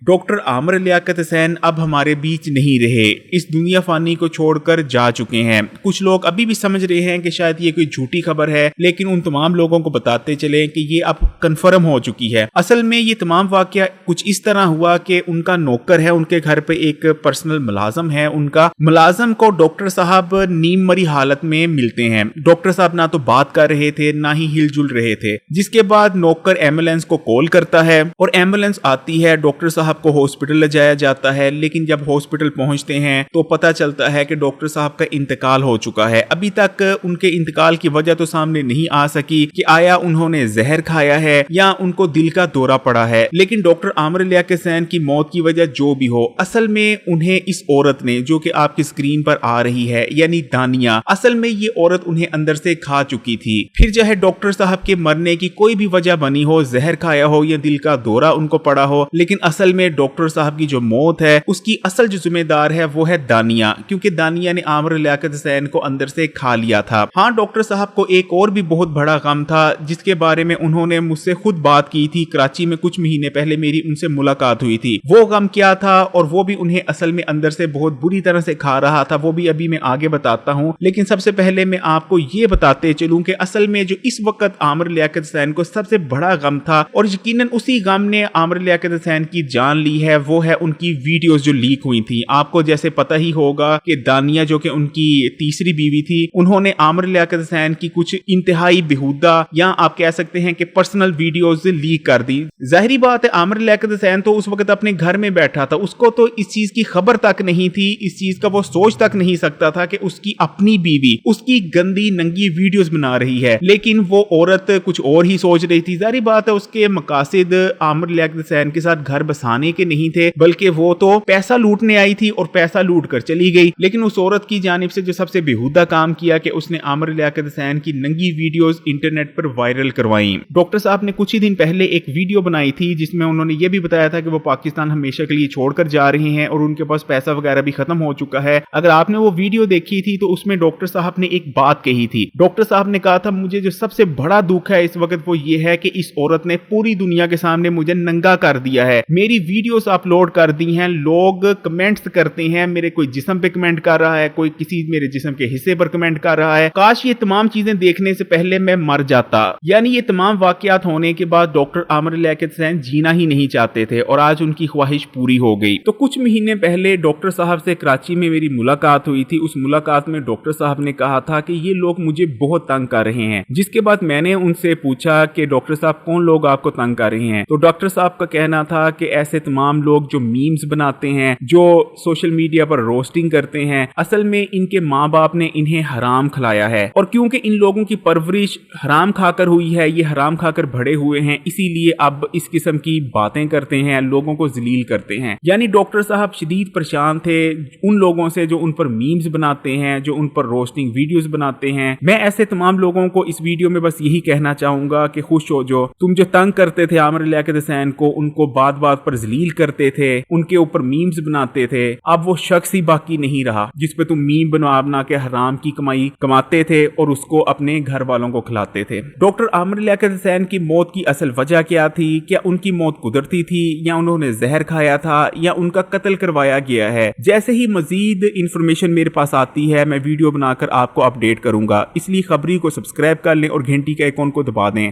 Doctor Aamir Liaquat Hussain अब हमारे बीच नहीं रहे, इस दुनिया फानी को छोड़कर जा चुके हैं। कुछ लोग अभी भी समझ रहे हैं कि शायद ये कोई झूठी खबर है, लेकिन उन तमाम लोगों को बताते चले कि ये अब कंफर्म हो चुकी है। असल में ये तमाम वाकया कुछ इस तरह हुआ कि उनका नौकर है, उनके घर पे एक पर्सनल मुलाजम है, उनका मुलाजम को डॉक्टर साहब नीम मरी हालत में मिलते हैं। डॉक्टर साहब ना तो बात कर रहे थे, ना ही हिलजुल रहे थे। जिसके बाद नौकर एम्बुलेंस को कॉल करता है और एम्बुलेंस आती है, डॉक्टर साहब को हॉस्पिटल ले जाया जाता है। लेकिन जब हॉस्पिटल पहुंचते हैं तो पता चलता है कि डॉक्टर साहब का इंतकाल हो चुका है। अभी तक उनके इंतकाल की वजह तो सामने नहीं आ सकी कि आया उन्होंने जहर खाया है या उनको दिल का दौरा पड़ा है। लेकिन डॉक्टर आमिर लियाकत हुसैन की मौत की वजह जो भी हो, असल में उन्हें इस औरत ने, जो कि आपकी स्क्रीन पर आ रही है, यानी दानिया, असल में ये औरत उन्हें अंदर से खा चुकी थी। फिर चाहे डॉक्टर साहब के मरने की कोई भी वजह बनी हो, जहर खाया हो या दिल का दौरा उनको पड़ा हो, लेकिन असल में डॉक्टर साहब की जो मौत है उसकी असल जो जिम्मेदार है वो है दानिया, क्योंकि दानिया ने आमिर लियाकत हुसैन को अंदर से खा लिया था। हाँ, डॉक्टर साहब को एक और भी बहुत बड़ा गम था जिसके बारे में उन्होंने मुझसे खुद बात की थी। कराची में कुछ महीने पहले मेरी उनसे मुलाकात हुई थी। वो गम क्या था और वो भी उन्हें असल में अंदर से बहुत बुरी तरह से खा रहा था, वो भी अभी मैं आगे बताता हूँ। लेकिन सबसे पहले मैं आपको ये बताते चलूं कि असल में जो इस वक्त आमिर लियाकत हुसैन को सबसे बड़ा गम था, और यकीनन उसी गम ने आमिर लियाकत हुसैन की जान ली है, वो है उनकी वीडियोस जो लीक हुई थी। आपको जैसे पता ही होगा कि दानिया, जो कि उनकी तीसरी बीवी थी, उन्होंने आमिर लियाकत हुसैन की कुछ इंतहाई बेहुदा या आप कह सकते हैं कि पर्सनल वीडियोस लीक कर दी। जाहिर बात है, आमिर लियाकत हुसैन तो उस वक्त अपने घर में बैठा था, उसको तो इस चीज की खबर तक नहीं थी, इस चीज का वो सोच तक नहीं सकता था कि उसकी अपनी बीवी उसकी गंदी नंगी वीडियोस बना रही है। लेकिन वो औरत कुछ और ही सोच रही थी। जाहिर बात है, उसके मकासद आमिर लियाकत हुसैन के साथ घर बसाने के नहीं थे, बल्कि वो तो पैसा लूटने आई थी और पैसा लूट कर चली गई। लेकिन उस औरत की जानिब से जो सबसे बेहुदा काम किया कि उसने आमिर लियाकत हुसैन की नंगी वीडियोस इंटरनेट पर वायरल करवाई। डॉक्टर साहब ने कुछ ही दिन पहले एक वीडियो बनाई थी जिसमें उन्होंने ये भी बताया था कि वो पाकिस्तान हमेशा के लिए छोड़कर जा रहे हैं और उनके पास पैसा वगैरह भी खत्म हो चुका है। अगर आपने वो वीडियो देखी थी तो उसमें डॉक्टर साहब ने एक बात कही थी। डॉक्टर साहब ने कहा था, मुझे जो सबसे बड़ा दुख है इस वक्त वो ये है कि इस औरत ने पूरी दुनिया के सामने मुझे नंगा कर दिया है। मेरी वीडियोस अपलोड कर दी हैं, लोग कमेंट्स करते हैं, मेरे कोई जिस्म पे कमेंट कर रहा है, कोई किसी मेरे जिस्म के हिस्से पर कमेंट कर रहा है। काश ये तमाम चीजें देखने से पहले मैं मर जाता। यानी ये तमाम वाकयात होने के बाद डॉक्टर आमिर लियाकत हुसैन जीना ही नहीं चाहते थे और आज उनकी ख्वाहिश पूरी हो गई। तो कुछ महीने पहले डॉक्टर साहब से कराची में मेरी मुलाकात हुई थी। उस मुलाकात में डॉक्टर साहब ने कहा था कि ये लोग मुझे बहुत तंग कर रहे हैं। जिसके बाद मैंने उनसे पूछा कि डॉक्टर साहब कौन लोग आपको तंग कर रहे हैं, तो डॉक्टर साहब का कहना था कि ऐसे तमाम लोग जो मीम्स बनाते हैं, जो सोशल मीडिया पर रोस्टिंग करते हैं, असल में इनके माँ बाप ने इन्हें हराम खिलाया है और क्योंकि इन लोगों की परवरिश हराम खाकर हुई है, ये हराम खाकर बड़े हुए हैं, इसीलिए अब इस किस्म की बातें करते हैं, लोगों को जलील करते हैं। यानी डॉक्टर साहब शदीद परेशान थे उन लोगों से जो उन पर मीम्स बनाते हैं, जो उन पर रोस्टिंग वीडियोस बनाते हैं। मैं ऐसे तमाम लोगों को इस वीडियो में बस यही कहना चाहूंगा कि खुश हो, जो तुम जो तंग करते थे आमिर लियाकत हुसैन को, उनको बात बात पर जलील करते थे, उनके ऊपर मीम्स बनाते थे, अब वो शख्स ही बाकी नहीं रहा जिस पे तुम मीम बना बना के हराम की कमाई कमाते थे और उसको अपने घर वालों को खिलाते थे। डॉक्टर आमिर लियाकत हुसैन की मौत की असल वजह क्या थी? क्या उनकी मौत कुदरती थी या उन्होंने जहर खाया था या उनका कत्ल करवाया गया है? जैसे ही मजीद इंफॉर्मेशन मेरे पास आती है मैं वीडियो बनाकर आपको अपडेट करूंगा, इसलिए खबरी को सब्सक्राइब कर लें और घंटी के आइकॉन को दबा दें।